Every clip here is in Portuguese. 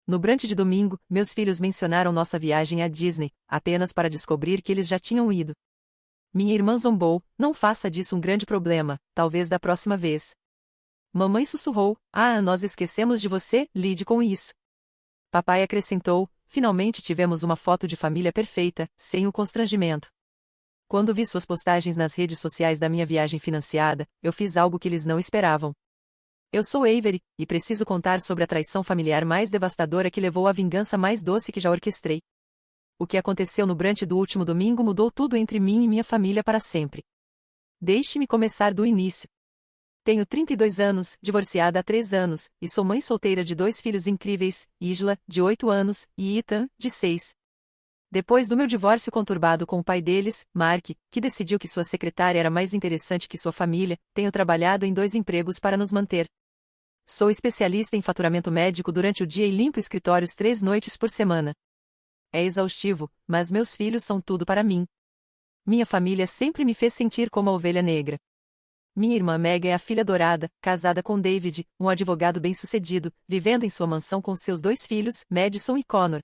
No brunch de domingo, meus filhos mencionaram nossa viagem à Disney, apenas para descobrir que eles já tinham ido. Minha irmã zombou: não faça disso um grande problema, talvez da próxima vez. Mamãe sussurrou: ah, nós esquecemos de você, lide com isso. Papai acrescentou: finalmente tivemos uma foto de família perfeita, sem o constrangimento. Quando vi suas postagens nas redes sociais da minha viagem financiada, eu fiz algo que eles não esperavam. Eu sou Avery, e preciso contar sobre a traição familiar mais devastadora que levou à vingança mais doce que já orquestrei. O que aconteceu no brunch do último domingo mudou tudo entre mim e minha família para sempre. Deixe-me começar do início. Tenho 32 anos, divorciada há 3 anos, e sou mãe solteira de 2 filhos incríveis, Isla, de 8 anos, e Ethan, de 6. Depois do meu divórcio conturbado com o pai deles, Mark, que decidiu que sua secretária era mais interessante que sua família, tenho trabalhado em 2 empregos para nos manter. Sou especialista em faturamento médico durante o dia e limpo escritórios 3 noites por semana. É exaustivo, mas meus filhos são tudo para mim. Minha família sempre me fez sentir como a ovelha negra. Minha irmã Megan é a filha adorada, casada com David, um advogado bem-sucedido, vivendo em sua mansão com seus 2 filhos, Madison e Connor.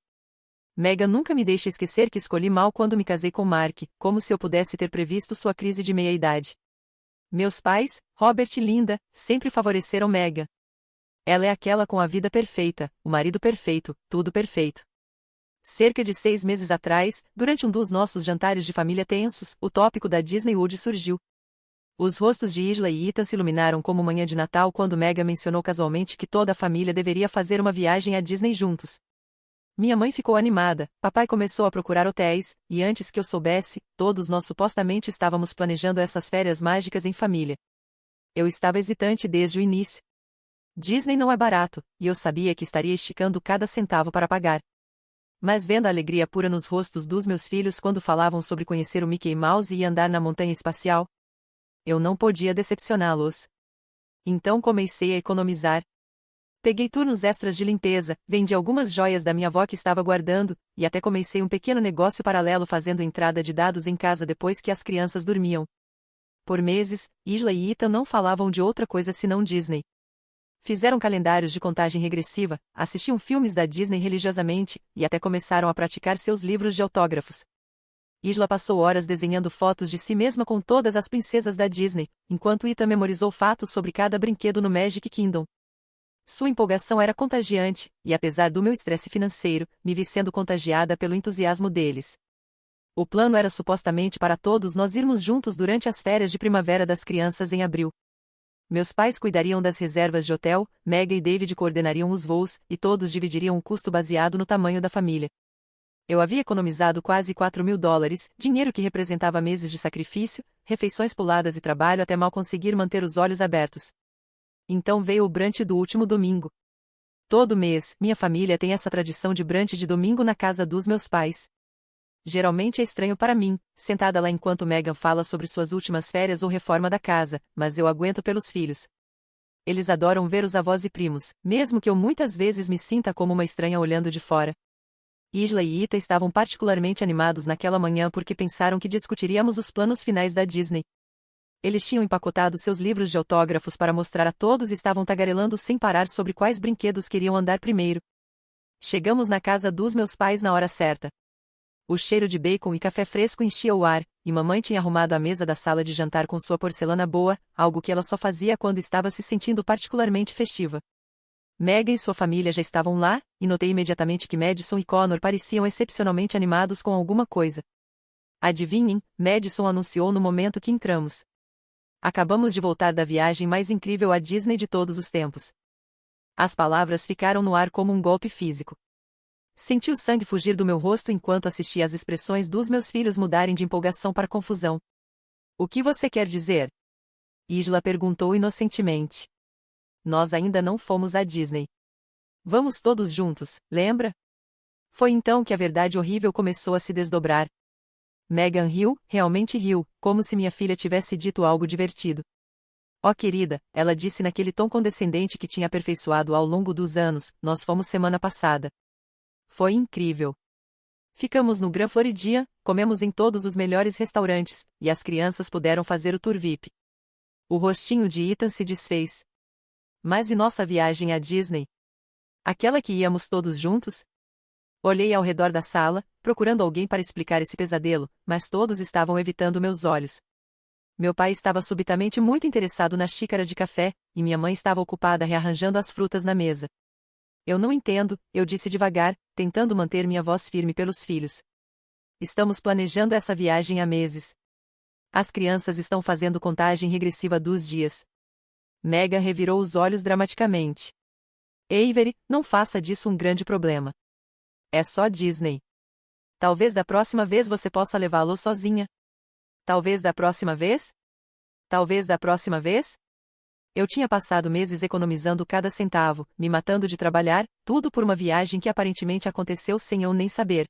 Megan nunca me deixa esquecer que escolhi mal quando me casei com Mark, como se eu pudesse ter previsto sua crise de meia-idade. Meus pais, Robert e Linda, sempre favoreceram Megan. Ela é aquela com a vida perfeita, o marido perfeito, tudo perfeito. Cerca de 6 meses atrás, durante um dos nossos jantares de família tensos, o tópico da Disney World surgiu. Os rostos de Isla e Ethan se iluminaram como manhã de Natal quando Megan mencionou casualmente que toda a família deveria fazer uma viagem à Disney juntos. Minha mãe ficou animada, papai começou a procurar hotéis, e antes que eu soubesse, todos nós supostamente estávamos planejando essas férias mágicas em família. Eu estava hesitante desde o início. Disney não é barato, e eu sabia que estaria esticando cada centavo para pagar. Mas vendo a alegria pura nos rostos dos meus filhos quando falavam sobre conhecer o Mickey Mouse e andar na montanha espacial, eu não podia decepcioná-los. Então comecei a economizar. Peguei turnos extras de limpeza, vendi algumas joias da minha avó que estava guardando, e até comecei um pequeno negócio paralelo fazendo entrada de dados em casa depois que as crianças dormiam. Por meses, Isla e Ethan não falavam de outra coisa senão Disney. Fizeram calendários de contagem regressiva, assistiam filmes da Disney religiosamente, e até começaram a praticar seus livros de autógrafos. Isla passou horas desenhando fotos de si mesma com todas as princesas da Disney, enquanto Ethan memorizou fatos sobre cada brinquedo no Magic Kingdom. Sua empolgação era contagiante, e apesar do meu estresse financeiro, me vi sendo contagiada pelo entusiasmo deles. O plano era supostamente para todos nós irmos juntos durante as férias de primavera das crianças em abril. Meus pais cuidariam das reservas de hotel, Megan e David coordenariam os voos, e todos dividiriam o custo baseado no tamanho da família. Eu havia economizado quase $4.000, dinheiro que representava meses de sacrifício, refeições puladas e trabalho até mal conseguir manter os olhos abertos. Então veio o brunch do último domingo. Todo mês, minha família tem essa tradição de brunch de domingo na casa dos meus pais. Geralmente é estranho para mim, sentada lá enquanto Megan fala sobre suas últimas férias ou reforma da casa, mas eu aguento pelos filhos. Eles adoram ver os avós e primos, mesmo que eu muitas vezes me sinta como uma estranha olhando de fora. Isla e Ethan estavam particularmente animados naquela manhã porque pensaram que discutiríamos os planos finais da Disney. Eles tinham empacotado seus livros de autógrafos para mostrar a todos e estavam tagarelando sem parar sobre quais brinquedos queriam andar primeiro. Chegamos na casa dos meus pais na hora certa. O cheiro de bacon e café fresco enchia o ar, e mamãe tinha arrumado a mesa da sala de jantar com sua porcelana boa, algo que ela só fazia quando estava se sentindo particularmente festiva. Megan e sua família já estavam lá, e notei imediatamente que Madison e Connor pareciam excepcionalmente animados com alguma coisa. Adivinhem, Madison anunciou no momento que entramos. Acabamos de voltar da viagem mais incrível à Disney de todos os tempos. As palavras ficaram no ar como um golpe físico. Senti o sangue fugir do meu rosto enquanto assistia às expressões dos meus filhos mudarem de empolgação para confusão. O que você quer dizer? Isla perguntou inocentemente. Nós ainda não fomos à Disney. Vamos todos juntos, lembra? Foi então que a verdade horrível começou a se desdobrar. Megan riu, realmente riu, como se minha filha tivesse dito algo divertido. Oh querida, ela disse naquele tom condescendente que tinha aperfeiçoado ao longo dos anos, nós fomos semana passada. Foi incrível. Ficamos no Grand Floridian, comemos em todos os melhores restaurantes, e as crianças puderam fazer o tour VIP. O rostinho de Ethan se desfez. Mas e nossa viagem à Disney? Aquela que íamos todos juntos? Olhei ao redor da sala, procurando alguém para explicar esse pesadelo, mas todos estavam evitando meus olhos. Meu pai estava subitamente muito interessado na xícara de café, e minha mãe estava ocupada rearranjando as frutas na mesa. Eu não entendo, eu disse devagar, tentando manter minha voz firme pelos filhos. Estamos planejando essa viagem há meses. As crianças estão fazendo contagem regressiva dos dias. Megan revirou os olhos dramaticamente. Avery, não faça disso um grande problema. É só Disney. Talvez da próxima vez você possa levá-lo sozinha. Talvez da próxima vez? Talvez da próxima vez? Eu tinha passado meses economizando cada centavo, me matando de trabalhar, tudo por uma viagem que aparentemente aconteceu sem eu nem saber.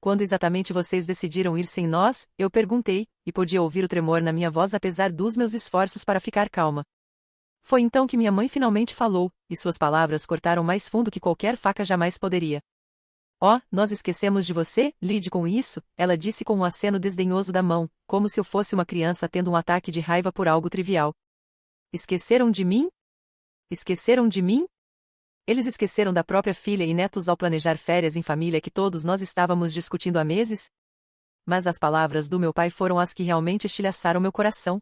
Quando exatamente vocês decidiram ir sem nós? Eu perguntei, e podia ouvir o tremor na minha voz apesar dos meus esforços para ficar calma. Foi então que minha mãe finalmente falou, e suas palavras cortaram mais fundo que qualquer faca jamais poderia. Oh, nós esquecemos de você, lide com isso, ela disse com um aceno desdenhoso da mão, como se eu fosse uma criança tendo um ataque de raiva por algo trivial. Esqueceram de mim? Esqueceram de mim? Eles esqueceram da própria filha e netos ao planejar férias em família que todos nós estávamos discutindo há meses? Mas as palavras do meu pai foram as que realmente estilhaçaram meu coração.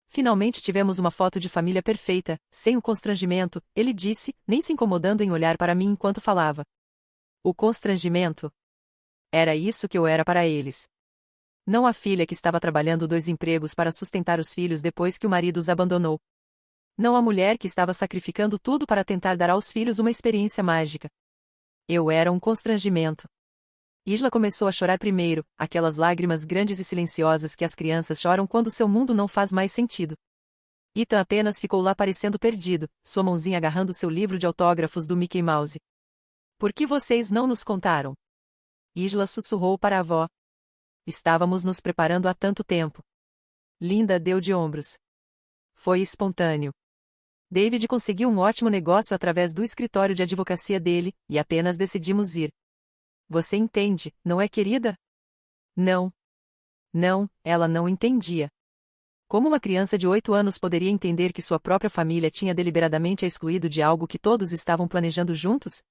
Finalmente tivemos uma foto de família perfeita, sem o constrangimento, ele disse, nem se incomodando em olhar para mim enquanto falava. O constrangimento? Era isso que eu era para eles. Não a filha que estava trabalhando 2 empregos para sustentar os filhos depois que o marido os abandonou. Não a mulher que estava sacrificando tudo para tentar dar aos filhos uma experiência mágica. Eu era um constrangimento. Isla começou a chorar primeiro, aquelas lágrimas grandes e silenciosas que as crianças choram quando seu mundo não faz mais sentido. Ethan apenas ficou lá parecendo perdido, sua mãozinha agarrando seu livro de autógrafos do Mickey Mouse. Por que vocês não nos contaram? Isla sussurrou para a avó. Estávamos nos preparando há tanto tempo. Linda deu de ombros. Foi espontâneo. David conseguiu um ótimo negócio através do escritório de advocacia dele, e apenas decidimos ir. Você entende, não é, querida? Não. Não, ela não entendia. Como uma criança de 8 anos poderia entender que sua própria família tinha deliberadamente a excluído de algo que todos estavam planejando juntos?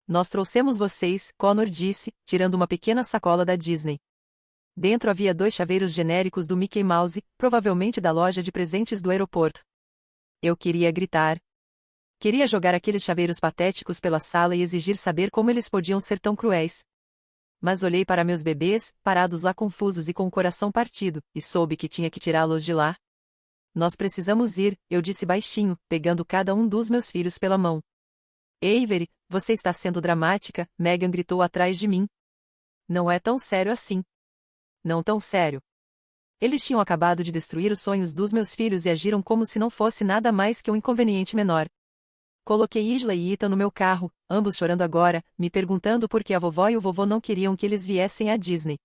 Nós trouxemos vocês, Connor disse, tirando uma pequena sacola da Disney. Dentro havia 2 chaveiros genéricos do Mickey Mouse, provavelmente da loja de presentes do aeroporto. Eu queria gritar. Queria jogar aqueles chaveiros patéticos pela sala e exigir saber como eles podiam ser tão cruéis. Mas olhei para meus bebês, parados lá confusos e com o coração partido, e soube que tinha que tirá-los de lá. Nós precisamos ir, eu disse baixinho, pegando cada um dos meus filhos pela mão. Avery, você está sendo dramática, Megan gritou atrás de mim. Não é tão sério assim. Não tão sério. Eles tinham acabado de destruir os sonhos dos meus filhos e agiram como se não fosse nada mais que um inconveniente menor. Coloquei Isla e Ethan no meu carro, ambos chorando agora, me perguntando por que a vovó e o vovô não queriam que eles viessem à Disney.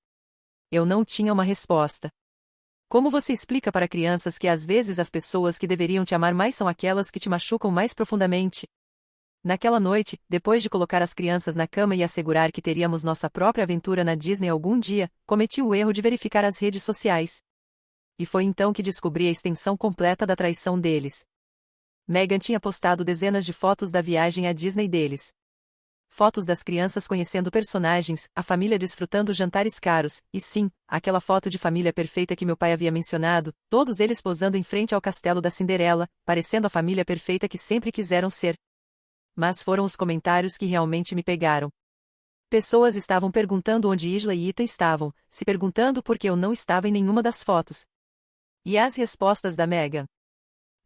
Eu não tinha uma resposta. Como você explica para crianças que às vezes as pessoas que deveriam te amar mais são aquelas que te machucam mais profundamente? Naquela noite, depois de colocar as crianças na cama e assegurar que teríamos nossa própria aventura na Disney algum dia, cometi o erro de verificar as redes sociais. E foi então que descobri a extensão completa da traição deles. Megan tinha postado dezenas de fotos da viagem à Disney deles. Fotos das crianças conhecendo personagens, a família desfrutando jantares caros, e sim, aquela foto de família perfeita que meu pai havia mencionado, todos eles posando em frente ao castelo da Cinderela, parecendo a família perfeita que sempre quiseram ser. Mas foram os comentários que realmente me pegaram. Pessoas estavam perguntando onde Isla e Ethan estavam, se perguntando por que eu não estava em nenhuma das fotos. E as respostas da Megan?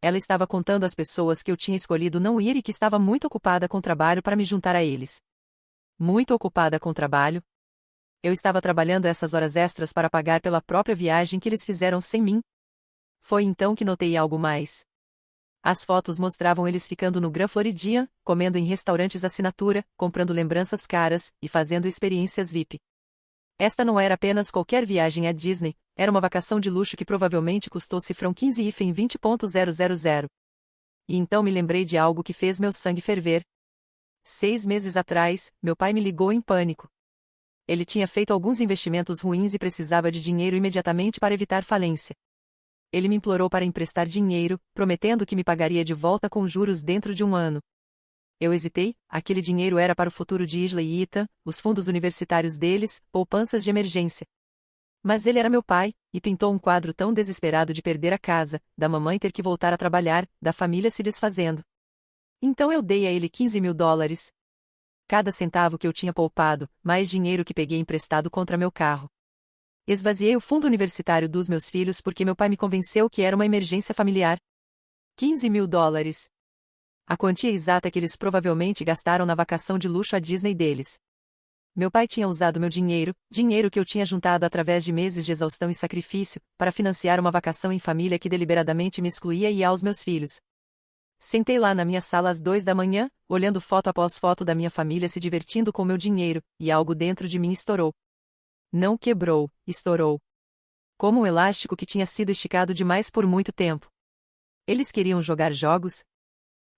Ela estava contando às pessoas que eu tinha escolhido não ir e que estava muito ocupada com o trabalho para me juntar a eles. Muito ocupada com o trabalho? Eu estava trabalhando essas horas extras para pagar pela própria viagem que eles fizeram sem mim? Foi então que notei algo mais. As fotos mostravam eles ficando no Grand Floridian, comendo em restaurantes assinatura, comprando lembranças caras, e fazendo experiências VIP. Esta não era apenas qualquer viagem à Disney, era uma vacação de luxo que provavelmente custou cifrão 15 e 20.000. E então me lembrei de algo que fez meu sangue ferver. 6 meses atrás, meu pai me ligou em pânico. Ele tinha feito alguns investimentos ruins e precisava de dinheiro imediatamente para evitar falência. Ele me implorou para emprestar dinheiro, prometendo que me pagaria de volta com juros dentro de 1 ano. Eu hesitei, aquele dinheiro era para o futuro de Isla e Ethan, os fundos universitários deles, poupanças de emergência. Mas ele era meu pai, e pintou um quadro tão desesperado de perder a casa, da mamãe ter que voltar a trabalhar, da família se desfazendo. Então eu dei a ele $15.000. Cada centavo que eu tinha poupado, mais dinheiro que peguei emprestado contra meu carro. Esvaziei o fundo universitário dos meus filhos porque meu pai me convenceu que era uma emergência familiar. $15.000. A quantia exata que eles provavelmente gastaram na vacação de luxo à Disney deles. Meu pai tinha usado meu dinheiro, dinheiro que eu tinha juntado através de meses de exaustão e sacrifício, para financiar uma vacação em família que deliberadamente me excluía e aos meus filhos. Sentei lá na minha sala às 2 da manhã, olhando foto após foto da minha família se divertindo com meu dinheiro, e algo dentro de mim estourou. Não quebrou, estourou. Como um elástico que tinha sido esticado demais por muito tempo. Eles queriam jogar jogos?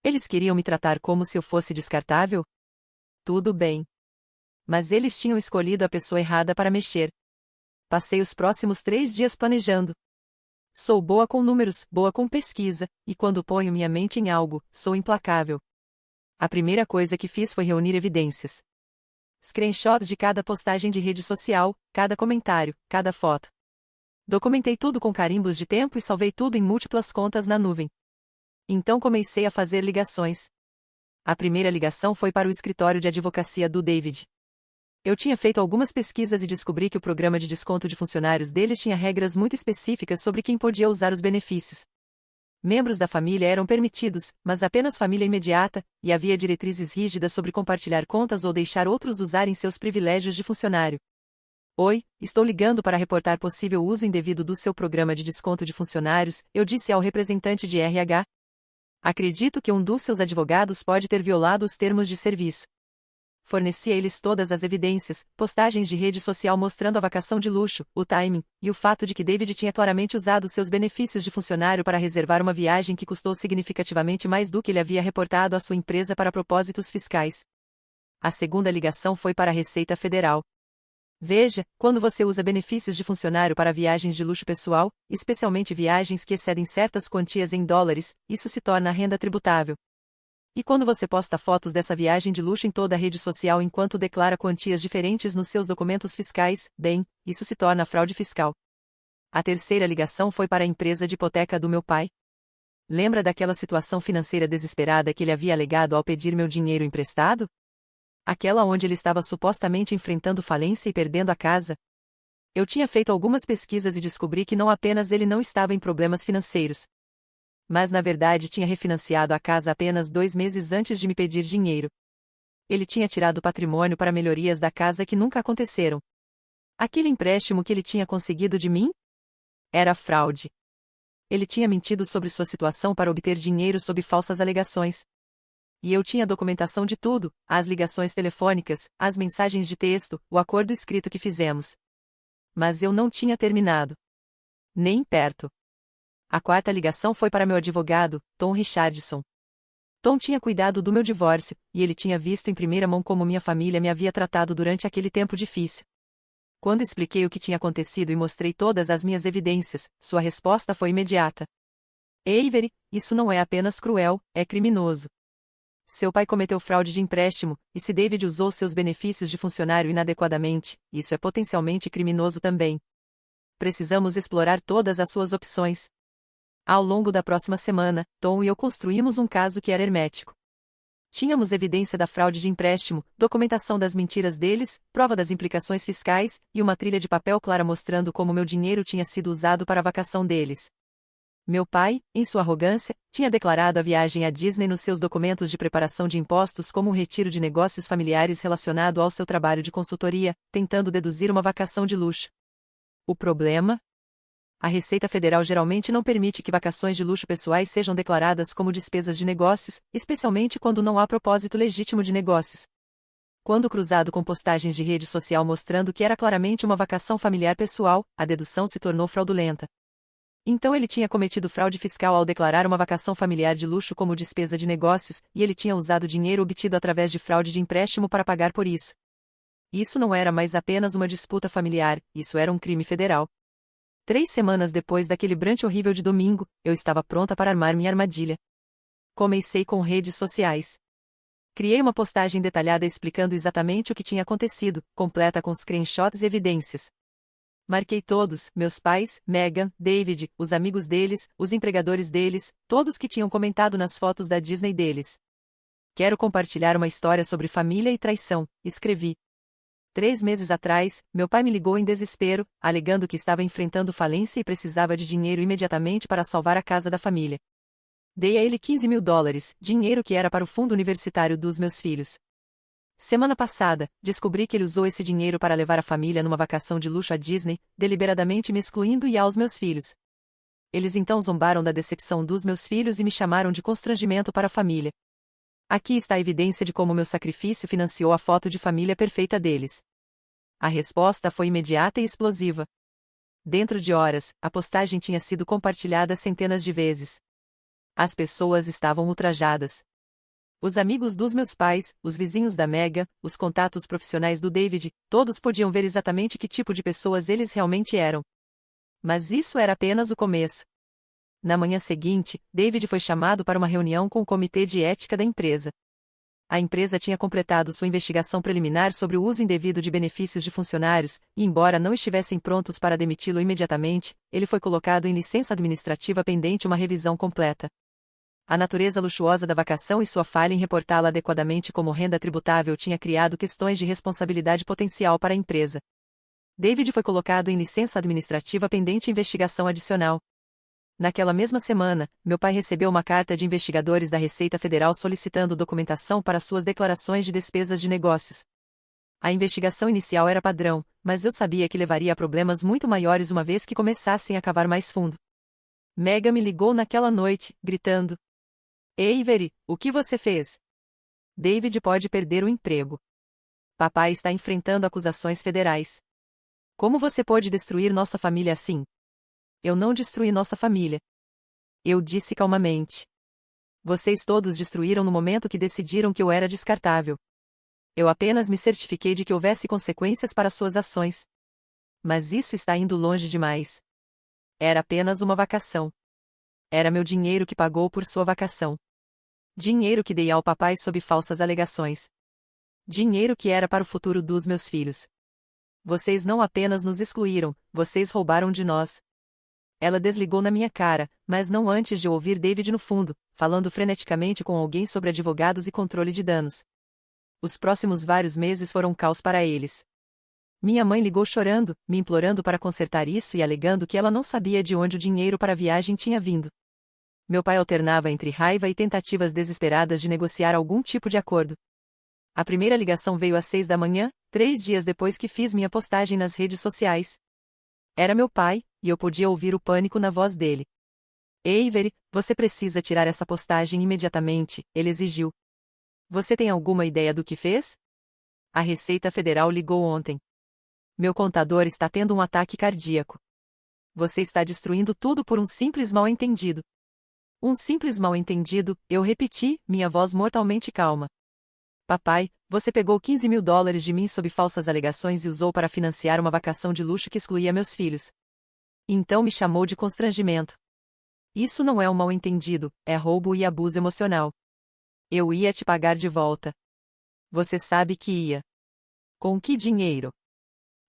Eles queriam me tratar como se eu fosse descartável? Tudo bem. Mas eles tinham escolhido a pessoa errada para mexer. Passei os próximos 3 dias planejando. Sou boa com números, boa com pesquisa, e quando ponho minha mente em algo, sou implacável. A primeira coisa que fiz foi reunir evidências. Screenshots de cada postagem de rede social, cada comentário, cada foto. Documentei tudo com carimbos de tempo e salvei tudo em múltiplas contas na nuvem. Então comecei a fazer ligações. A primeira ligação foi para o escritório de advocacia do David. Eu tinha feito algumas pesquisas e descobri que o programa de desconto de funcionários deles tinha regras muito específicas sobre quem podia usar os benefícios. Membros da família eram permitidos, mas apenas família imediata, e havia diretrizes rígidas sobre compartilhar contas ou deixar outros usarem seus privilégios de funcionário. Oi, estou ligando para reportar possível uso indevido do seu programa de desconto de funcionários, eu disse ao representante de RH. Acredito que um dos seus advogados pode ter violado os termos de serviço. Forneci a eles todas as evidências, postagens de rede social mostrando a vacação de luxo, o timing, e o fato de que David tinha claramente usado seus benefícios de funcionário para reservar uma viagem que custou significativamente mais do que ele havia reportado à sua empresa para propósitos fiscais. A segunda ligação foi para a Receita Federal. Veja, quando você usa benefícios de funcionário para viagens de luxo pessoal, especialmente viagens que excedem certas quantias em dólares, isso se torna renda tributável. E quando você posta fotos dessa viagem de luxo em toda a rede social enquanto declara quantias diferentes nos seus documentos fiscais, bem, isso se torna fraude fiscal. A terceira ligação foi para a empresa de hipoteca do meu pai. Lembra daquela situação financeira desesperada que ele havia alegado ao pedir meu dinheiro emprestado? Aquela onde ele estava supostamente enfrentando falência e perdendo a casa? Eu tinha feito algumas pesquisas e descobri que não apenas ele não estava em problemas financeiros, mas na verdade tinha refinanciado a casa apenas 2 meses antes de me pedir dinheiro. Ele tinha tirado patrimônio para melhorias da casa que nunca aconteceram. Aquele empréstimo que ele tinha conseguido de mim? Era fraude. Ele tinha mentido sobre sua situação para obter dinheiro sob falsas alegações. E eu tinha documentação de tudo, as ligações telefônicas, as mensagens de texto, o acordo escrito que fizemos. Mas eu não tinha terminado. Nem perto. A quarta ligação foi para meu advogado, Tom Richardson. Tom tinha cuidado do meu divórcio, e ele tinha visto em primeira mão como minha família me havia tratado durante aquele tempo difícil. Quando expliquei o que tinha acontecido e mostrei todas as minhas evidências, sua resposta foi imediata. Avery, isso não é apenas cruel, é criminoso. Seu pai cometeu fraude de empréstimo, e se David usou seus benefícios de funcionário inadequadamente, isso é potencialmente criminoso também. Precisamos explorar todas as suas opções. Ao longo da próxima semana, Tom e eu construímos um caso que era hermético. Tínhamos evidência da fraude de empréstimo, documentação das mentiras deles, prova das implicações fiscais, e uma trilha de papel clara mostrando como meu dinheiro tinha sido usado para a vacação deles. Meu pai, em sua arrogância, tinha declarado a viagem à Disney nos seus documentos de preparação de impostos como um retiro de negócios familiares relacionado ao seu trabalho de consultoria, tentando deduzir uma vacação de luxo. O problema? A Receita Federal geralmente não permite que vacações de luxo pessoais sejam declaradas como despesas de negócios, especialmente quando não há propósito legítimo de negócios. Quando cruzado com postagens de rede social mostrando que era claramente uma vacação familiar pessoal, a dedução se tornou fraudulenta. Então ele tinha cometido fraude fiscal ao declarar uma vacação familiar de luxo como despesa de negócios, e ele tinha usado dinheiro obtido através de fraude de empréstimo para pagar por isso. Isso não era mais apenas uma disputa familiar, isso era um crime federal. 3 semanas depois daquele brunch horrível de domingo, eu estava pronta para armar minha armadilha. Comecei com redes sociais. Criei uma postagem detalhada explicando exatamente o que tinha acontecido, completa com screenshots e evidências. Marquei todos, meus pais, Meghan, David, os amigos deles, os empregadores deles, todos que tinham comentado nas fotos da Disney deles. Quero compartilhar uma história sobre família e traição, escrevi. 3 meses atrás, meu pai me ligou em desespero, alegando que estava enfrentando falência e precisava de dinheiro imediatamente para salvar a casa da família. Dei a ele $15.000, dinheiro que era para o fundo universitário dos meus filhos. Semana passada, descobri que ele usou esse dinheiro para levar a família numa vacação de luxo à Disney, deliberadamente me excluindo e aos meus filhos. Eles então zombaram da decepção dos meus filhos e me chamaram de constrangimento para a família. Aqui está a evidência de como meu sacrifício financiou a foto de família perfeita deles. A resposta foi imediata e explosiva. Dentro de horas, a postagem tinha sido compartilhada centenas de vezes. As pessoas estavam ultrajadas. Os amigos dos meus pais, os vizinhos da Meghan, os contatos profissionais do David, todos podiam ver exatamente que tipo de pessoas eles realmente eram. Mas isso era apenas o começo. Na manhã seguinte, David foi chamado para uma reunião com o comitê de ética da empresa. A empresa tinha completado sua investigação preliminar sobre o uso indevido de benefícios de funcionários, e embora não estivessem prontos para demiti-lo imediatamente, ele foi colocado em licença administrativa pendente uma revisão completa. A natureza luxuosa da vacação e sua falha em reportá-la adequadamente como renda tributável tinha criado questões de responsabilidade potencial para a empresa. David foi colocado em licença administrativa pendente investigação adicional. Naquela mesma semana, meu pai recebeu uma carta de investigadores da Receita Federal solicitando documentação para suas declarações de despesas de negócios. A investigação inicial era padrão, mas eu sabia que levaria a problemas muito maiores uma vez que começassem a cavar mais fundo. Meghan me ligou naquela noite, gritando: Avery, o que você fez? David pode perder o emprego. Papai está enfrentando acusações federais. Como você pode destruir nossa família assim? Eu não destruí nossa família. Eu disse calmamente. Vocês todos destruíram no momento que decidiram que eu era descartável. Eu apenas me certifiquei de que houvesse consequências para suas ações. Mas isso está indo longe demais. Era apenas uma vacação. Era meu dinheiro que pagou por sua vacação. Dinheiro que dei ao papai sob falsas alegações. Dinheiro que era para o futuro dos meus filhos. Vocês não apenas nos excluíram, vocês roubaram de nós. Ela desligou na minha cara, mas não antes de ouvir David no fundo, falando freneticamente com alguém sobre advogados e controle de danos. Os próximos vários meses foram um caos para eles. Minha mãe ligou chorando, me implorando para consertar isso e alegando que ela não sabia de onde o dinheiro para a viagem tinha vindo. Meu pai alternava entre raiva e tentativas desesperadas de negociar algum tipo de acordo. A primeira ligação veio às 6 da manhã, 3 dias depois que fiz minha postagem nas redes sociais. Era meu pai, e eu podia ouvir o pânico na voz dele. Avery, você precisa tirar essa postagem imediatamente, ele exigiu. Você tem alguma ideia do que fez? A Receita Federal ligou ontem. Meu contador está tendo um ataque cardíaco. Você está destruindo tudo por um simples mal-entendido. Um simples mal-entendido, eu repeti, minha voz mortalmente calma. Papai, você pegou $15.000 de mim sob falsas alegações e usou para financiar uma vacação de luxo que excluía meus filhos. Então me chamou de constrangimento. Isso não é um mal-entendido, é roubo e abuso emocional. Eu ia te pagar de volta. Você sabe que ia. Com que dinheiro?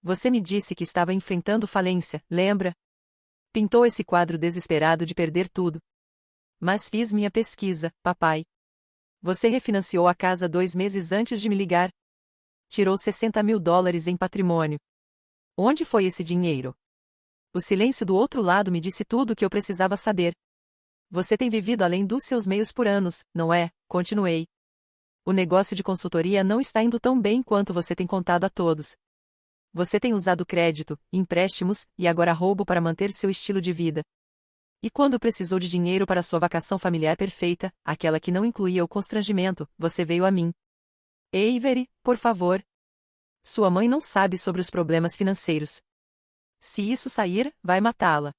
Você me disse que estava enfrentando falência, lembra? Pintou esse quadro desesperado de perder tudo. Mas fiz minha pesquisa, papai. Você refinanciou a casa 2 meses antes de me ligar. Tirou $60.000 em patrimônio. Onde foi esse dinheiro? O silêncio do outro lado me disse tudo o que eu precisava saber. Você tem vivido além dos seus meios por anos, não é? Continuei. O negócio de consultoria não está indo tão bem quanto você tem contado a todos. Você tem usado crédito, empréstimos, e agora roubo para manter seu estilo de vida. E quando precisou de dinheiro para sua vacação familiar perfeita, aquela que não incluía o constrangimento, você veio a mim. Avery, por favor. Sua mãe não sabe sobre os problemas financeiros. Se isso sair, vai matá-la.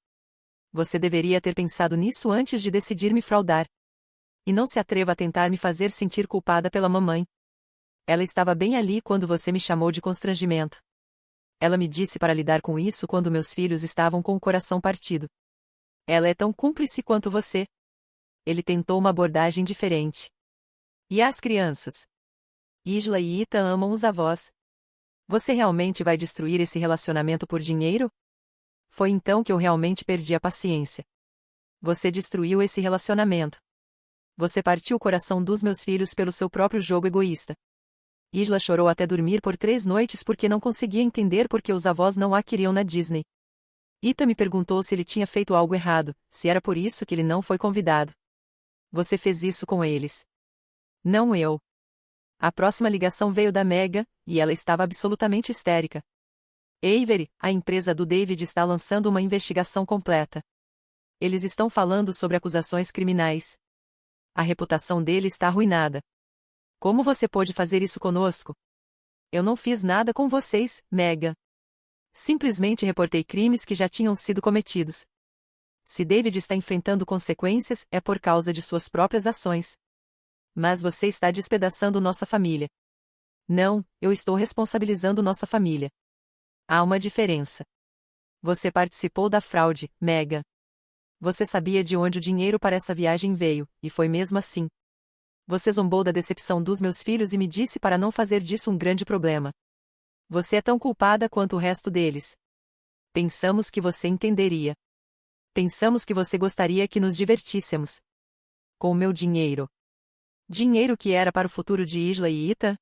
Você deveria ter pensado nisso antes de decidir me fraudar. E não se atreva a tentar me fazer sentir culpada pela mamãe. Ela estava bem ali quando você me chamou de constrangimento. Ela me disse para lidar com isso quando meus filhos estavam com o coração partido. Ela é tão cúmplice quanto você. Ele tentou uma abordagem diferente. E as crianças? Isla e Ethan amam os avós. Você realmente vai destruir esse relacionamento por dinheiro? Foi então que eu realmente perdi a paciência. Você destruiu esse relacionamento. Você partiu o coração dos meus filhos pelo seu próprio jogo egoísta. Isla chorou até dormir por 3 noites porque não conseguia entender por que os avós não a queriam na Disney. Ethan me perguntou se ele tinha feito algo errado, se era por isso que ele não foi convidado. Você fez isso com eles. Não eu. A próxima ligação veio da Mega, e ela estava absolutamente histérica. Avery, a empresa do David está lançando uma investigação completa. Eles estão falando sobre acusações criminais. A reputação dele está arruinada. Como você pôde fazer isso conosco? Eu não fiz nada com vocês, Mega. Simplesmente reportei crimes que já tinham sido cometidos. Se David está enfrentando consequências, é por causa de suas próprias ações. Mas você está despedaçando nossa família. Não, eu estou responsabilizando nossa família. Há uma diferença. Você participou da fraude, Mega. Você sabia de onde o dinheiro para essa viagem veio, e foi mesmo assim. Você zombou da decepção dos meus filhos e me disse para não fazer disso um grande problema. Você é tão culpada quanto o resto deles. Pensamos que você entenderia. Pensamos que você gostaria que nos divertíssemos. Com o meu dinheiro. Dinheiro que era para o futuro de Isla e Ethan?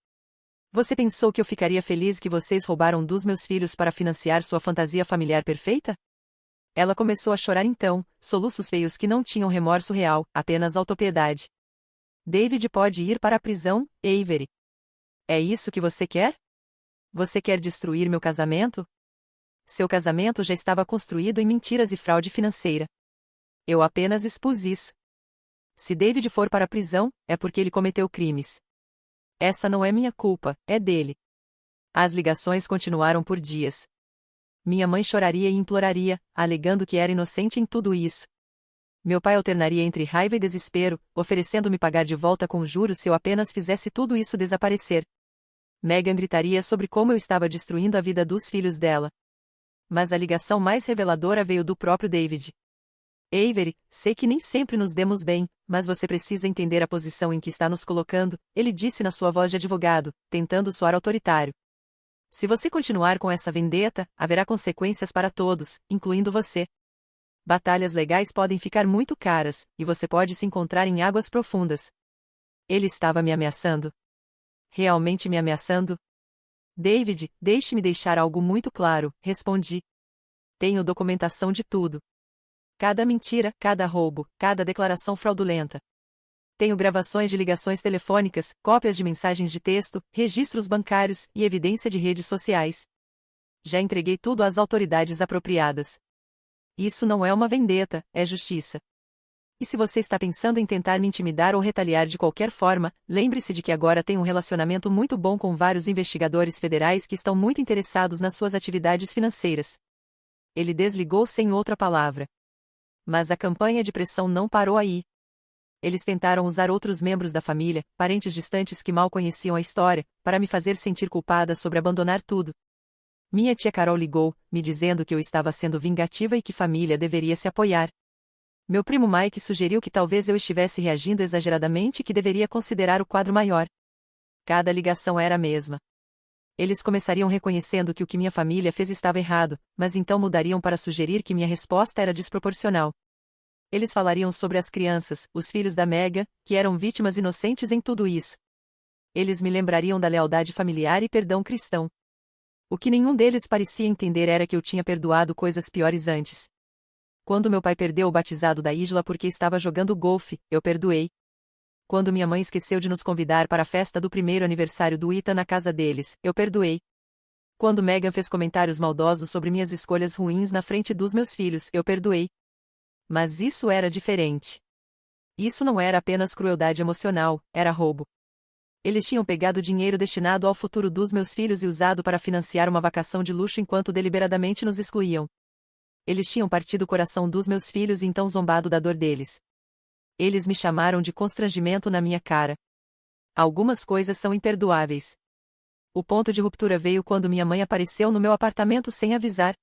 Você pensou que eu ficaria feliz que vocês roubaram dos meus filhos para financiar sua fantasia familiar perfeita? Ela começou a chorar então, soluços feios que não tinham remorso real, apenas autopiedade. David pode ir para a prisão, Avery. É isso que você quer? Você quer destruir meu casamento? Seu casamento já estava construído em mentiras e fraude financeira. Eu apenas expus isso. Se David for para a prisão, é porque ele cometeu crimes. Essa não é minha culpa, é dele. As ligações continuaram por dias. Minha mãe choraria e imploraria, alegando que era inocente em tudo isso. Meu pai alternaria entre raiva e desespero, oferecendo-me pagar de volta com juros se eu apenas fizesse tudo isso desaparecer. Megan gritaria sobre como eu estava destruindo a vida dos filhos dela. Mas a ligação mais reveladora veio do próprio David. Avery, sei que nem sempre nos demos bem, mas você precisa entender a posição em que está nos colocando, ele disse na sua voz de advogado, tentando soar autoritário. Se você continuar com essa vendetta, haverá consequências para todos, incluindo você. Batalhas legais podem ficar muito caras, e você pode se encontrar em águas profundas. Ele estava me ameaçando. Realmente me ameaçando? David, deixe-me deixar algo muito claro, respondi. Tenho documentação de tudo. Cada mentira, cada roubo, cada declaração fraudulenta. Tenho gravações de ligações telefônicas, cópias de mensagens de texto, registros bancários e evidência de redes sociais. Já entreguei tudo às autoridades apropriadas. Isso não é uma vendetta, é justiça. E se você está pensando em tentar me intimidar ou retaliar de qualquer forma, lembre-se de que agora tenho um relacionamento muito bom com vários investigadores federais que estão muito interessados nas suas atividades financeiras. Ele desligou sem outra palavra. Mas a campanha de pressão não parou aí. Eles tentaram usar outros membros da família, parentes distantes que mal conheciam a história, para me fazer sentir culpada sobre abandonar tudo. Minha tia Carol ligou, me dizendo que eu estava sendo vingativa e que família deveria se apoiar. Meu primo Mike sugeriu que talvez eu estivesse reagindo exageradamente e que deveria considerar o quadro maior. Cada ligação era a mesma. Eles começariam reconhecendo que o que minha família fez estava errado, mas então mudariam para sugerir que minha resposta era desproporcional. Eles falariam sobre as crianças, os filhos da Mega, que eram vítimas inocentes em tudo isso. Eles me lembrariam da lealdade familiar e perdão cristão. O que nenhum deles parecia entender era que eu tinha perdoado coisas piores antes. Quando meu pai perdeu o batizado da Isla porque estava jogando golfe, eu perdoei. Quando minha mãe esqueceu de nos convidar para a festa do primeiro aniversário do Ethan na casa deles, eu perdoei. Quando Megan fez comentários maldosos sobre minhas escolhas ruins na frente dos meus filhos, eu perdoei. Mas isso era diferente. Isso não era apenas crueldade emocional, era roubo. Eles tinham pegado dinheiro destinado ao futuro dos meus filhos e usado para financiar uma vacação de luxo enquanto deliberadamente nos excluíam. Eles tinham partido o coração dos meus filhos e então zombado da dor deles. Eles me chamaram de constrangimento na minha cara. Algumas coisas são imperdoáveis. O ponto de ruptura veio quando minha mãe apareceu no meu apartamento sem avisar.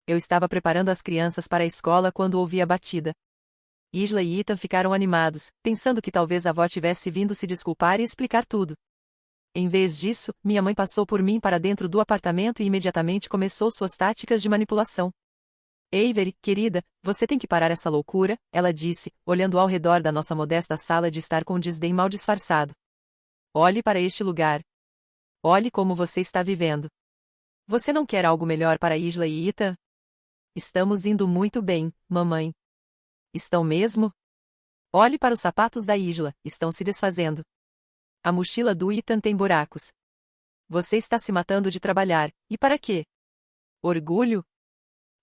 Eu estava preparando as crianças para a escola quando ouvi a batida. Isla e Ethan ficaram animados, pensando que talvez a avó tivesse vindo se desculpar e explicar tudo. Em vez disso, minha mãe passou por mim para dentro do apartamento e imediatamente começou suas táticas de manipulação. Avery, querida, você tem que parar essa loucura, ela disse, olhando ao redor da nossa modesta sala de estar com desdém mal disfarçado. Olhe para este lugar. Olhe como você está vivendo. Você não quer algo melhor para Isla e Ethan? Estamos indo muito bem, mamãe. Estão mesmo? Olhe para os sapatos da Isla, estão se desfazendo. A mochila do Ethan tem buracos. Você está se matando de trabalhar, e para quê? Orgulho?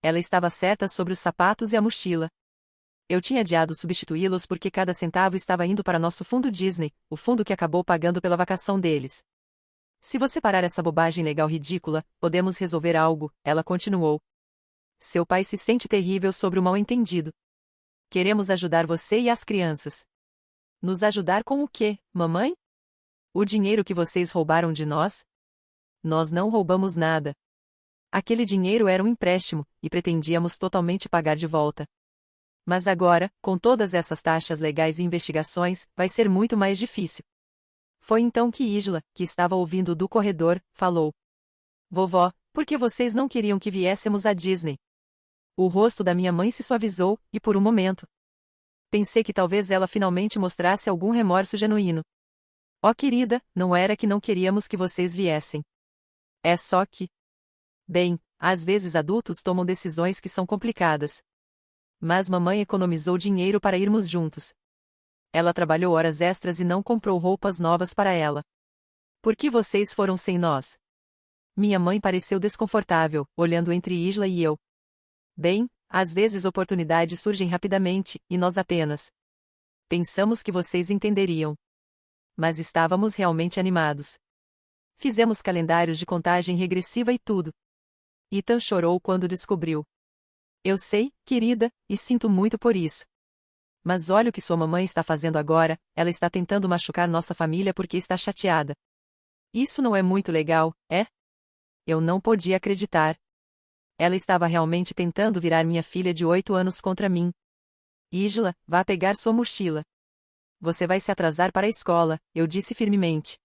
Ela estava certa sobre os sapatos e a mochila. Eu tinha adiado substituí-los porque cada centavo estava indo para nosso fundo Disney, o fundo que acabou pagando pela vacação deles. Se você parar essa bobagem legal ridícula, podemos resolver algo, ela continuou. Seu pai se sente terrível sobre o mal-entendido. Queremos ajudar você e as crianças. Nos ajudar com o quê, mamãe? O dinheiro que vocês roubaram de nós? Nós não roubamos nada. Aquele dinheiro era um empréstimo, e pretendíamos totalmente pagar de volta. Mas agora, com todas essas taxas legais e investigações, vai ser muito mais difícil. Foi então que Isla, que estava ouvindo do corredor, falou. Vovó, por que vocês não queriam que viéssemos à Disney? O rosto da minha mãe se suavizou, e por um momento. Pensei que talvez ela finalmente mostrasse algum remorso genuíno. Oh querida, não era que não queríamos que vocês viessem. É só que... Bem, às vezes adultos tomam decisões que são complicadas. Mas mamãe economizou dinheiro para irmos juntos. Ela trabalhou horas extras e não comprou roupas novas para ela. Por que vocês foram sem nós? Minha mãe pareceu desconfortável, olhando entre Isla e eu. Bem, às vezes oportunidades surgem rapidamente, e nós apenas pensamos que vocês entenderiam. Mas estávamos realmente animados. Fizemos calendários de contagem regressiva e tudo. Ethan chorou quando descobriu. Eu sei, querida, e sinto muito por isso. Mas olha o que sua mamãe está fazendo agora, ela está tentando machucar nossa família porque está chateada. Isso não é muito legal, é? Eu não podia acreditar. Ela estava realmente tentando virar minha filha de 8 anos contra mim. Isla, vá pegar sua mochila. Você vai se atrasar para a escola, eu disse firmemente.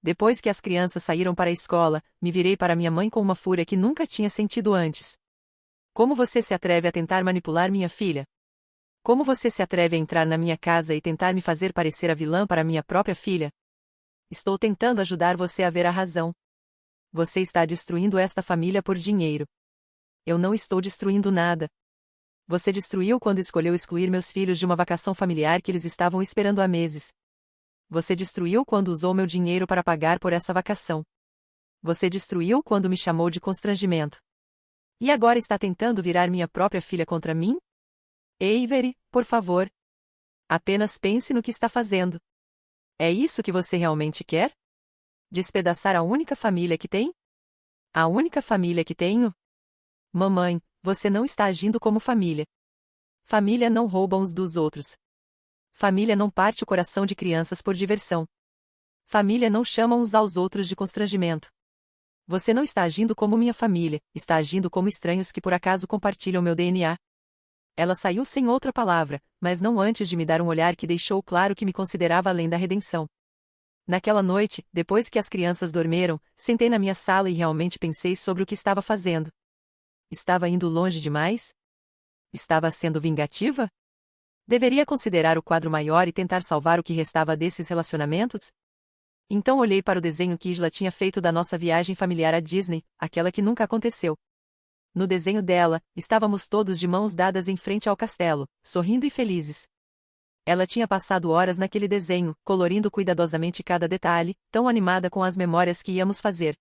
Depois que as crianças saíram para a escola, me virei para minha mãe com uma fúria que nunca tinha sentido antes. Como você se atreve a tentar manipular minha filha? Como você se atreve a entrar na minha casa e tentar me fazer parecer a vilã para minha própria filha? Estou tentando ajudar você a ver a razão. Você está destruindo esta família por dinheiro. Eu não estou destruindo nada. Você destruiu quando escolheu excluir meus filhos de uma vacação familiar que eles estavam esperando há meses. Você destruiu quando usou meu dinheiro para pagar por essa vacação. Você destruiu quando me chamou de constrangimento. E agora está tentando virar minha própria filha contra mim? Avery, por favor. Apenas pense no que está fazendo. É isso que você realmente quer? Despedaçar a única família que tem? A única família que tenho? Mamãe, você não está agindo como família. Família não rouba uns dos outros. Família não parte o coração de crianças por diversão. Família não chama uns aos outros de constrangimento. Você não está agindo como minha família, está agindo como estranhos que por acaso compartilham meu DNA. Ela saiu sem outra palavra, mas não antes de me dar um olhar que deixou claro que me considerava além da redenção. Naquela noite, depois que as crianças dormiram, sentei na minha sala e realmente pensei sobre o que estava fazendo. Estava indo longe demais? Estava sendo vingativa? Deveria considerar o quadro maior e tentar salvar o que restava desses relacionamentos? Então olhei para o desenho que Isla tinha feito da nossa viagem familiar à Disney, aquela que nunca aconteceu. No desenho dela, estávamos todos de mãos dadas em frente ao castelo, sorrindo e felizes. Ela tinha passado horas naquele desenho, colorindo cuidadosamente cada detalhe, tão animada com as memórias que íamos fazer.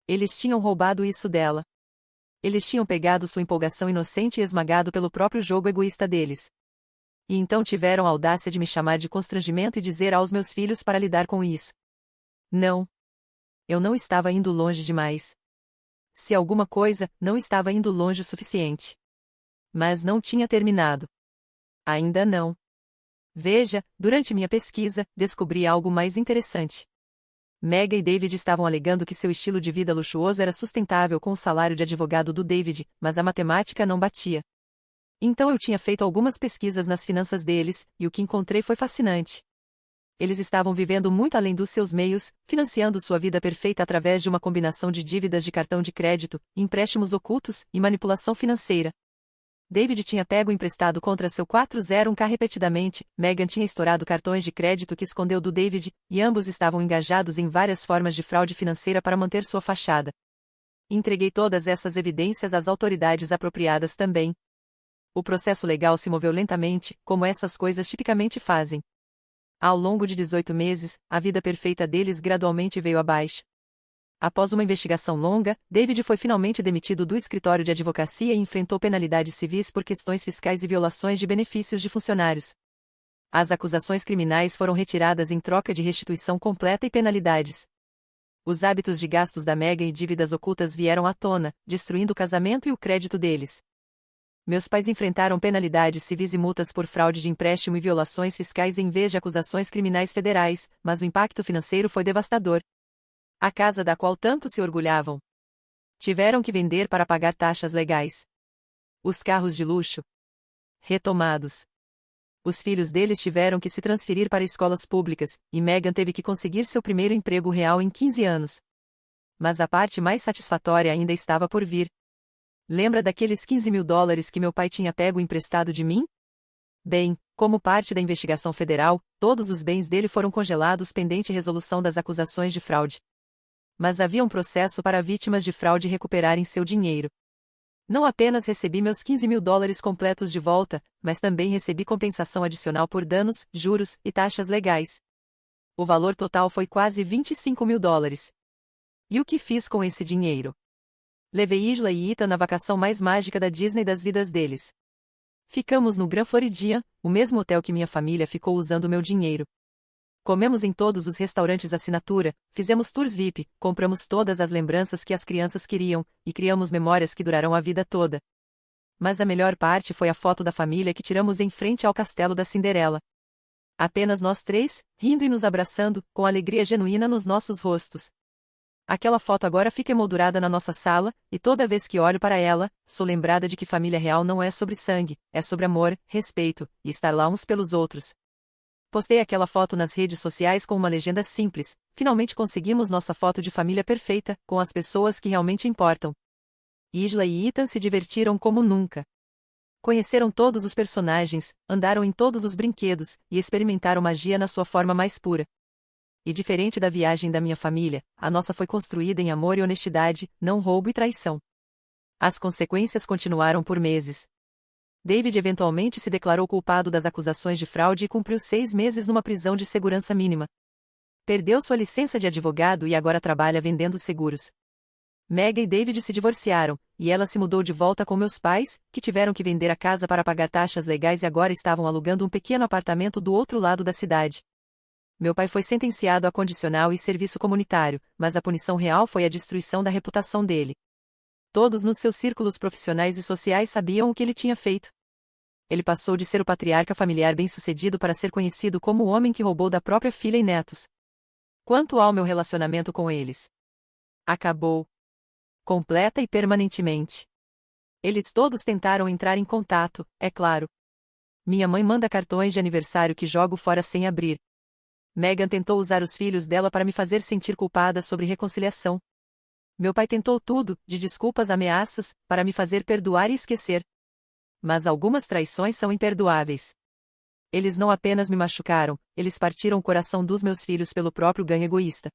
Eles tinham roubado isso dela. Eles tinham pegado sua empolgação inocente e esmagado pelo próprio jogo egoísta deles. E então tiveram a audácia de me chamar de constrangimento e dizer aos meus filhos para lidar com isso. Não. Eu não estava indo longe demais. Se alguma coisa, não estava indo longe o suficiente. Mas não tinha terminado. Ainda não. Veja, durante minha pesquisa, descobri algo mais interessante. Meg e David estavam alegando que seu estilo de vida luxuoso era sustentável com o salário de advogado do David, mas a matemática não batia. Então eu tinha feito algumas pesquisas nas finanças deles, e o que encontrei foi fascinante. Eles estavam vivendo muito além dos seus meios, financiando sua vida perfeita através de uma combinação de dívidas de cartão de crédito, empréstimos ocultos e manipulação financeira. David tinha pego emprestado contra seu 401k repetidamente, Megan tinha estourado cartões de crédito que escondeu do David, e ambos estavam engajados em várias formas de fraude financeira para manter sua fachada. Entreguei todas essas evidências às autoridades apropriadas também. O processo legal se moveu lentamente, como essas coisas tipicamente fazem. Ao longo de 18 meses, a vida perfeita deles gradualmente veio abaixo. Após uma investigação longa, David foi finalmente demitido do escritório de advocacia e enfrentou penalidades civis por questões fiscais e violações de benefícios de funcionários. As acusações criminais foram retiradas em troca de restituição completa e penalidades. Os hábitos de gastos da Megan e dívidas ocultas vieram à tona, destruindo o casamento e o crédito deles. Meus pais enfrentaram penalidades civis e multas por fraude de empréstimo e violações fiscais em vez de acusações criminais federais, mas o impacto financeiro foi devastador. A casa da qual tanto se orgulhavam. Tiveram que vender para pagar taxas legais. Os carros de luxo. Retomados. Os filhos deles tiveram que se transferir para escolas públicas, e Megan teve que conseguir seu primeiro emprego real em 15 anos. Mas a parte mais satisfatória ainda estava por vir. Lembra daqueles $15.000 que meu pai tinha pego emprestado de mim? Bem, como parte da investigação federal, todos os bens dele foram congelados pendente resolução das acusações de fraude. Mas havia um processo para vítimas de fraude recuperarem seu dinheiro. Não apenas recebi meus $15.000 completos de volta, mas também recebi compensação adicional por danos, juros e taxas legais. O valor total foi quase $25.000. E o que fiz com esse dinheiro? Levei Isla e Ethan na vacação mais mágica da Disney das vidas deles. Ficamos no Grand Floridian, o mesmo hotel que minha família ficou usando meu dinheiro. Comemos em todos os restaurantes assinatura, fizemos tours VIP, compramos todas as lembranças que as crianças queriam, e criamos memórias que durarão a vida toda. Mas a melhor parte foi a foto da família que tiramos em frente ao castelo da Cinderela. Apenas nós três, rindo e nos abraçando, com alegria genuína nos nossos rostos. Aquela foto agora fica emoldurada na nossa sala, e toda vez que olho para ela, sou lembrada de que família real não é sobre sangue, é sobre amor, respeito, e estar lá uns pelos outros. Postei aquela foto nas redes sociais com uma legenda simples: finalmente conseguimos nossa foto de família perfeita, com as pessoas que realmente importam. Isla e Ethan se divertiram como nunca. Conheceram todos os personagens, andaram em todos os brinquedos, e experimentaram magia na sua forma mais pura. E diferente da viagem da minha família, a nossa foi construída em amor e honestidade, não roubo e traição. As consequências continuaram por meses. David eventualmente se declarou culpado das acusações de fraude e cumpriu 6 meses numa prisão de segurança mínima. Perdeu sua licença de advogado e agora trabalha vendendo seguros. Megan e David se divorciaram, e ela se mudou de volta com meus pais, que tiveram que vender a casa para pagar taxas legais e agora estavam alugando um pequeno apartamento do outro lado da cidade. Meu pai foi sentenciado a condicional e serviço comunitário, mas a punição real foi a destruição da reputação dele. Todos nos seus círculos profissionais e sociais sabiam o que ele tinha feito. Ele passou de ser o patriarca familiar bem-sucedido para ser conhecido como o homem que roubou da própria filha e netos. Quanto ao meu relacionamento com eles? Acabou. Completa e permanentemente. Eles todos tentaram entrar em contato, é claro. Minha mãe manda cartões de aniversário que jogo fora sem abrir. Megan tentou usar os filhos dela para me fazer sentir culpada sobre reconciliação. Meu pai tentou tudo, de desculpas a ameaças, para me fazer perdoar e esquecer. Mas algumas traições são imperdoáveis. Eles não apenas me machucaram, eles partiram o coração dos meus filhos pelo próprio ganho egoísta.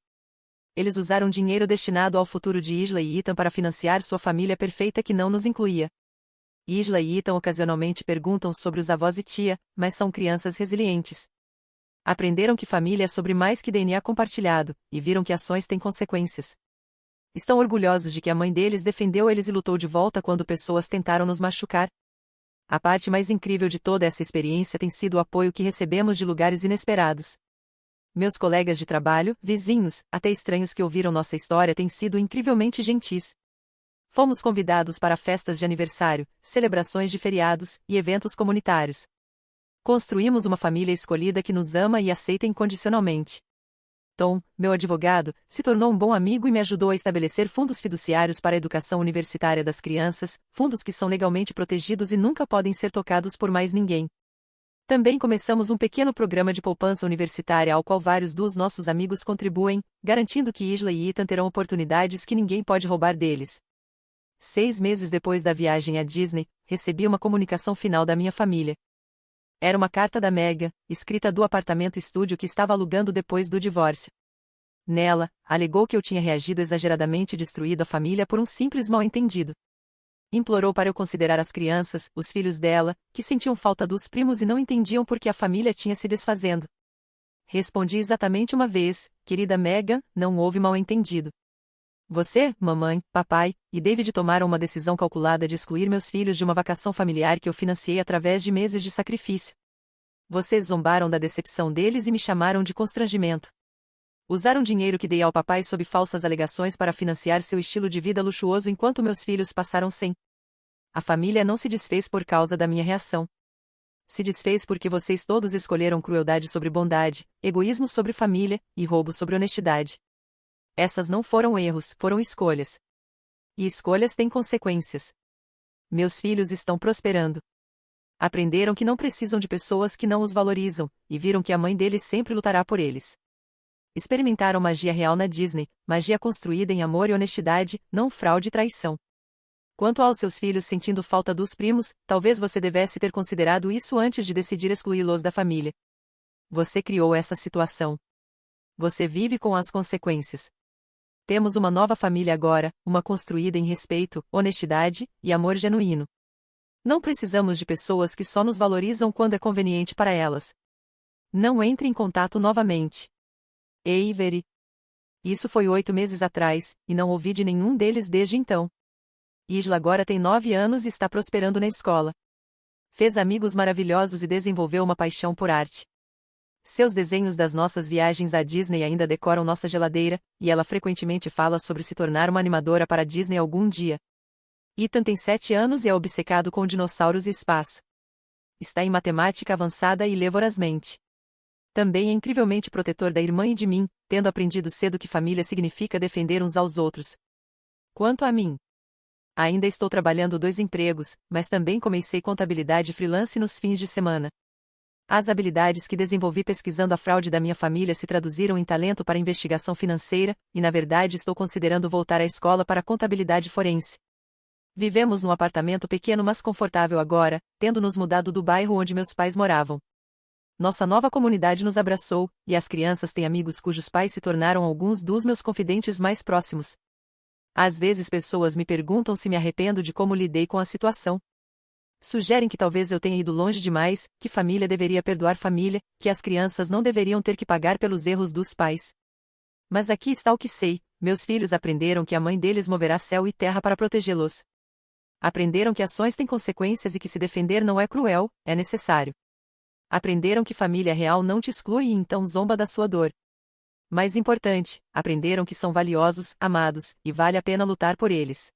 Eles usaram dinheiro destinado ao futuro de Isla e Ethan para financiar sua família perfeita que não nos incluía. Isla e Ethan ocasionalmente perguntam sobre os avós e tia, mas são crianças resilientes. Aprenderam que família é sobre mais que DNA compartilhado, e viram que ações têm consequências. Estão orgulhosos de que a mãe deles defendeu eles e lutou de volta quando pessoas tentaram nos machucar. A parte mais incrível de toda essa experiência tem sido o apoio que recebemos de lugares inesperados. Meus colegas de trabalho, vizinhos, até estranhos que ouviram nossa história têm sido incrivelmente gentis. Fomos convidados para festas de aniversário, celebrações de feriados e eventos comunitários. Construímos uma família escolhida que nos ama e aceita incondicionalmente. Tom, meu advogado, se tornou um bom amigo e me ajudou a estabelecer fundos fiduciários para a educação universitária das crianças, fundos que são legalmente protegidos e nunca podem ser tocados por mais ninguém. Também começamos um pequeno programa de poupança universitária ao qual vários dos nossos amigos contribuem, garantindo que Isla e Ethan terão oportunidades que ninguém pode roubar deles. 6 meses depois da viagem à Disney, recebi uma comunicação final da minha família. Era uma carta da Megan, escrita do apartamento estúdio que estava alugando depois do divórcio. Nela, alegou que eu tinha reagido exageradamente e destruído a família por um simples mal-entendido. Implorou para eu considerar as crianças, os filhos dela, que sentiam falta dos primos e não entendiam por que a família tinha se desfazendo. Respondi exatamente uma vez: querida Megan, não houve mal-entendido. Você, mamãe, papai e David tomaram uma decisão calculada de excluir meus filhos de uma vacação familiar que eu financiei através de meses de sacrifício. Vocês zombaram da decepção deles e me chamaram de constrangimento. Usaram dinheiro que dei ao papai sob falsas alegações para financiar seu estilo de vida luxuoso enquanto meus filhos passaram sem. A família não se desfez por causa da minha reação. Se desfez porque vocês todos escolheram crueldade sobre bondade, egoísmo sobre família e roubo sobre honestidade. Essas não foram erros, foram escolhas. E escolhas têm consequências. Meus filhos estão prosperando. Aprenderam que não precisam de pessoas que não os valorizam, e viram que a mãe deles sempre lutará por eles. Experimentaram magia real na Disney, magia construída em amor e honestidade, não fraude e traição. Quanto aos seus filhos sentindo falta dos primos, talvez você devesse ter considerado isso antes de decidir excluí-los da família. Você criou essa situação. Você vive com as consequências. Temos uma nova família agora, uma construída em respeito, honestidade e amor genuíno. Não precisamos de pessoas que só nos valorizam quando é conveniente para elas. Não entre em contato novamente. Avery. Isso foi 8 meses atrás, e não ouvi de nenhum deles desde então. Isla agora tem 9 anos e está prosperando na escola. Fez amigos maravilhosos e desenvolveu uma paixão por arte. Seus desenhos das nossas viagens à Disney ainda decoram nossa geladeira, e ela frequentemente fala sobre se tornar uma animadora para a Disney algum dia. Ethan tem 7 anos e é obcecado com dinossauros e espaço. Está em matemática avançada e lê vorazmente. Também é incrivelmente protetor da irmã e de mim, tendo aprendido cedo que família significa defender uns aos outros. Quanto a mim, ainda estou trabalhando 2 empregos, mas também comecei contabilidade freelance nos fins de semana. As habilidades que desenvolvi pesquisando a fraude da minha família se traduziram em talento para investigação financeira, e na verdade estou considerando voltar à escola para contabilidade forense. Vivemos num apartamento pequeno mas confortável agora, tendo nos mudado do bairro onde meus pais moravam. Nossa nova comunidade nos abraçou, e as crianças têm amigos cujos pais se tornaram alguns dos meus confidentes mais próximos. Às vezes pessoas me perguntam se me arrependo de como lidei com a situação. Sugerem que talvez eu tenha ido longe demais, que família deveria perdoar família, que as crianças não deveriam ter que pagar pelos erros dos pais. Mas aqui está o que sei: meus filhos aprenderam que a mãe deles moverá céu e terra para protegê-los. Aprenderam que ações têm consequências e que se defender não é cruel, é necessário. Aprenderam que família real não te exclui e então zomba da sua dor. Mais importante, aprenderam que são valiosos, amados, e vale a pena lutar por eles.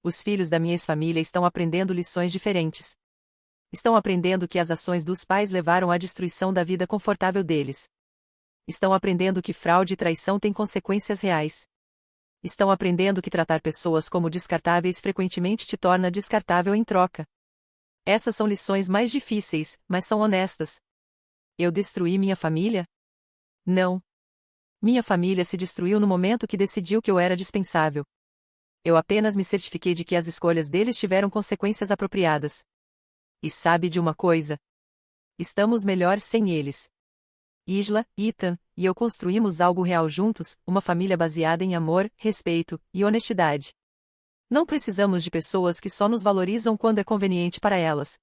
Os filhos da minha ex-família estão aprendendo lições diferentes. Estão aprendendo que as ações dos pais levaram à destruição da vida confortável deles. Estão aprendendo que fraude e traição têm consequências reais. Estão aprendendo que tratar pessoas como descartáveis frequentemente te torna descartável em troca. Essas são lições mais difíceis, mas são honestas. Eu destruí minha família? Não. Minha família se destruiu no momento que decidiu que eu era dispensável. Eu apenas me certifiquei de que as escolhas deles tiveram consequências apropriadas. E sabe de uma coisa? Estamos melhor sem eles. Isla, Ethan e eu construímos algo real juntos, uma família baseada em amor, respeito e honestidade. Não precisamos de pessoas que só nos valorizam quando é conveniente para elas.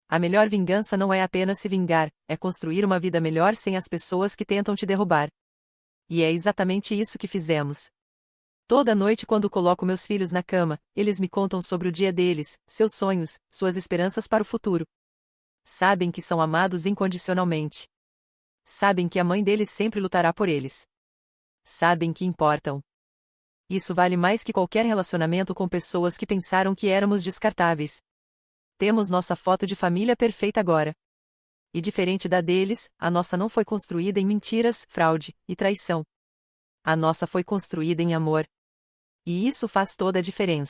A melhor vingança não é apenas se vingar, é construir uma vida melhor sem as pessoas que tentam te derrubar. E é exatamente isso que fizemos. Toda noite quando coloco meus filhos na cama, eles me contam sobre o dia deles, seus sonhos, suas esperanças para o futuro. Sabem que são amados incondicionalmente. Sabem que a mãe deles sempre lutará por eles. Sabem que importam. Isso vale mais que qualquer relacionamento com pessoas que pensaram que éramos descartáveis. Temos nossa foto de família perfeita agora. E diferente da deles, a nossa não foi construída em mentiras, fraude e traição. A nossa foi construída em amor. E isso faz toda a diferença.